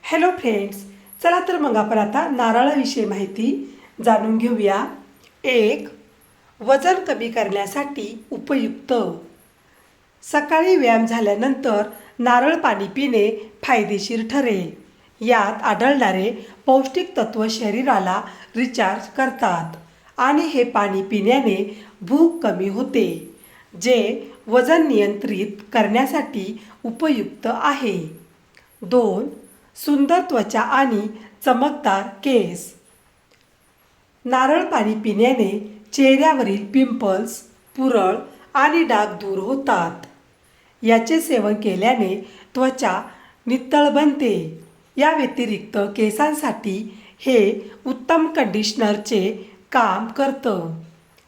Hello friends, चला तर मग आपण आता नारळाविषयी माहिती जाणून घेऊया. एक, वजन कमी करण्यासाठी उपयुक्त. सकाळी व्यायाम झाल्यानंतर नारळ पाणी पिणे फायदेशीर ठरेल. यात आढळणारे पौष्टिक तत्व शरीराला रिचार्ज करतात आणि हे पाणी पिण्याने भूक कमी होते, जे वजन नियंत्रित करण्यासाठी उपयुक्त आहे. 2, सुंदर त्वचा आणि चमकदार केस. नारळ पाणी पिण्याने चेहऱ्यावरील पिंपल्स, पुरळ आणि डाग दूर होतात. याचे सेवन केल्याने त्वचा नितळ बनते. या व्यतिरिक्त केसांसाठी हे उत्तम कंडिशनरचे काम करतं.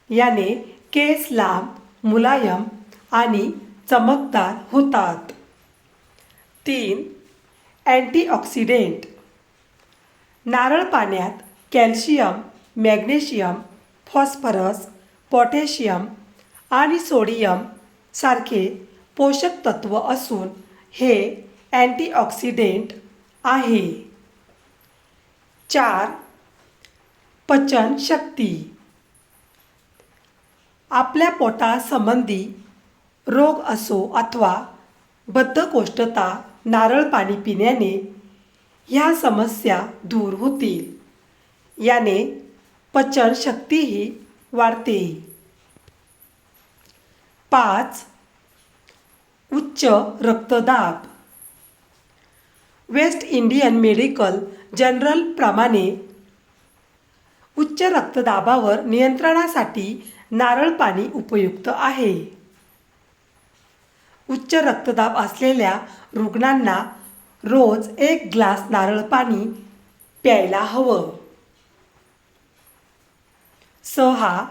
याने केस लांब, मुलायम आणि चमकदार होतात. 3, अँटीऑक्सिडेंट. नारळ पाण्यात कॅल्शियम, मॅग्नेशियम, फॉस्फरस, पोटॅशियम आणि सोडियम सारखे पोषक तत्व असून हे अँटीऑक्सिडेंट आहे. 4, पचनशक्ती. आपल्या पोटासंबंधी रोग असो अथवा बद्धकोष्ठता, नारळ पाणी पिण्याने ह्या समस्या दूर होतील. याने पचनशक्तीही वाढते. 5, उच्च रक्तदाब. वेस्ट इंडियन मेडिकल जर्नल प्रमाणे उच्च रक्तदाबावर नियंत्रणासाठी नारळ पाणी उपयुक्त आहे. उच्च रक्तदाब असलेल्या रुग्णांना रोज 1 ग्लास नारळ पाणी प्यायला हवं. 6,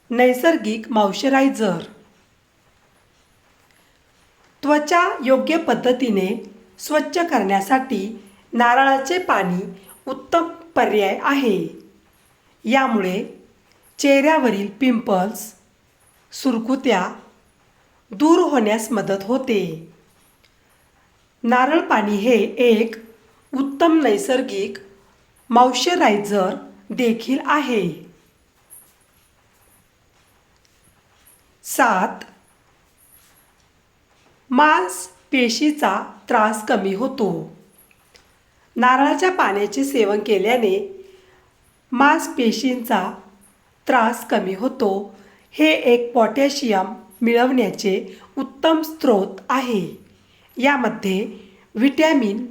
नैसर्गिक मॉइश्चरायझर. त्वचा योग्य पद्धतीने स्वच्छ करण्यासाठी नारळाचे पाणी उत्तम पर्याय आहे. यामुळे चेहऱ्यावरील पिंपल्स, सुरकुत्या दूर होण्यास मदत होते. नारळ पाणी हे एक उत्तम नैसर्गिक मॉइश्चरायझर देखील आहे. 7, मांसपेशीचा त्रास कमी होतो. नारळाच्या पाण्याचे सेवन केल्याने मांसपेशींचा त्रास कमी होतो. हे एक पोटॅशियम मिळवण्याचे उत्तम स्रोत आहे. यामध्ये व्हिटॅमिन,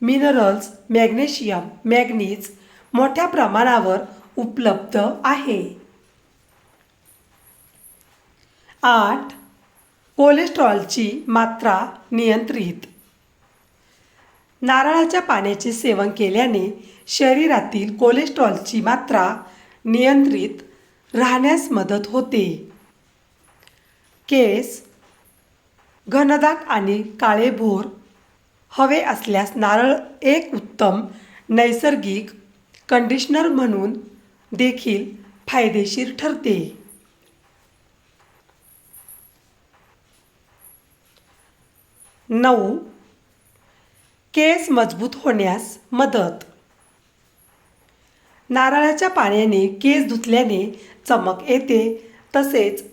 मिनरल्स, मॅग्नेशियम, मॅंगनीज मोठ्या प्रमाणावर उपलब्ध आहे. 8, कोलेस्ट्रॉलची मात्रा नियंत्रित. नारळाच्या पाण्याचे सेवन केल्याने शरीरातील कोलेस्ट्रॉलची मात्रा नियंत्रित राहण्यास मदत होते. केस घनदाट आणि काळेभोर हवे असल्यास नारळ एक उत्तम नैसर्गिक कंडिशनर म्हणून देखील फायदेशीर ठरते. 9, केस मजबूत होण्यास मदत. नारळाच्या पाण्याने केस धुतल्याने चमक येते, तसेच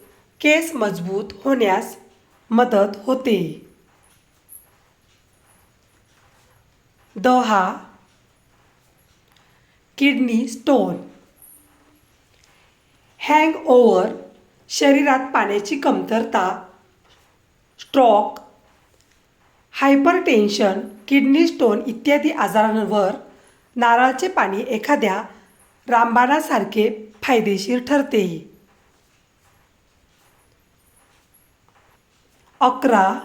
केस मजबूत होण्यास मदत होते. 10, किडनी स्टोन. हँगओव्हर, शरीरात पाण्याची कमतरता, स्ट्रोक, हायपरटेन्शन, किडनी स्टोन इत्यादी आजारांवर नारळाचे पाणी एखाद्या रामबाणासारखे फायदेशीर ठरते. 11,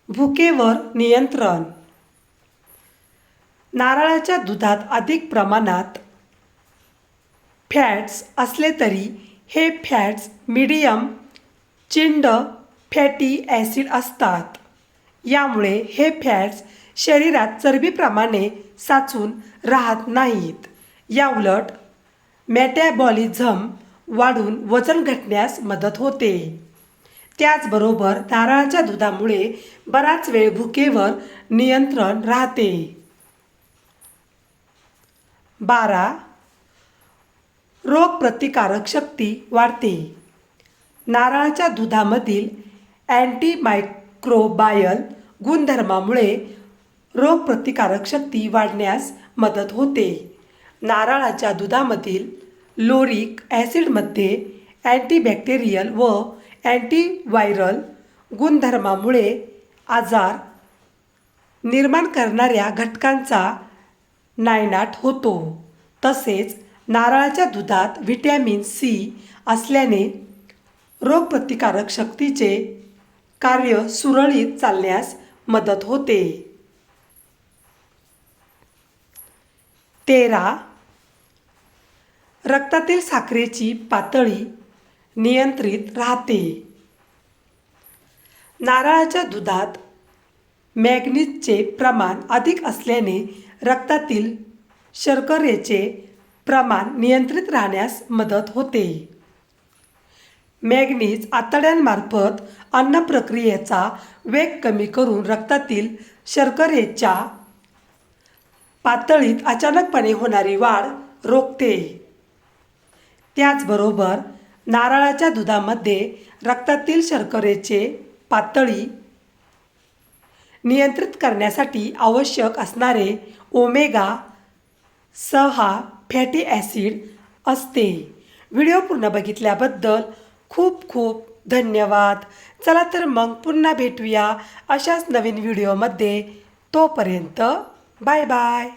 भुकेवर नियंत्रण. नारळाच्या दुधात अधिक प्रमाणात फॅट्स असले तरी हे फॅट्स मीडियम चिंड फॅटी ॲसिड असतात. यामुळे हे फॅट्स शरीरात चरबीप्रमाणे साचून राहत नाहीत. याउलट मेटॅबॉलिझम वाढून वजन घटण्यास मदत होते. त्याचबरोबर नारळाच्या दुधामुळे बराच वेळ भुकेवर नियंत्रण राहते. 12. रोगप्रतिकारक शक्ती वाढते. नारळाच्या दुधामधील अँटीमायक्रोबायल गुणधर्मामुळे रोगप्रतिकारक शक्ती वाढण्यास मदत होते. नारळाच्या दुधामधील लोरिक ॲसिडमध्ये अँटीबॅक्टेरियल व अँटीव्हायरल गुणधर्मामुळे आजार निर्माण करणाऱ्या घटकांचा नायनाट होतो. तसेच नारळाच्या दुधात व्हिटॅमिन सी असल्याने रोगप्रतिकारक शक्तीचे कार्य सुरळीत चालण्यास मदत होते. 13. रक्तातील साखरेची पातळी नियंत्रित राहते. नारळाच्या दुधात मॅग्नीजचे प्रमाण अधिक असल्याने रक्तातील शर्करेचे प्रमाण नियंत्रित राहण्यास मदत होते. मॅग्नीज आतड्यांमार्फत अन्न प्रक्रियेचा वेग कमी करून रक्तातील शर्करेच्या पातळीत अचानकपणे होणारी वाढ रोखते. त्याचबरोबर नारळाच्या दुधामध्ये रक्तातील शर्करेचे पातळी नियंत्रित करण्यासाठी आवश्यक असणारे ओमेगा 6 फॅटी ॲसिड असते. व्हिडिओ पूर्ण बघितल्याबद्दल खूप खूप धन्यवाद. चला तर मग पुन्हा भेटूया अशाच नवीन व्हिडिओमध्ये. तोपर्यंत बाय बाय.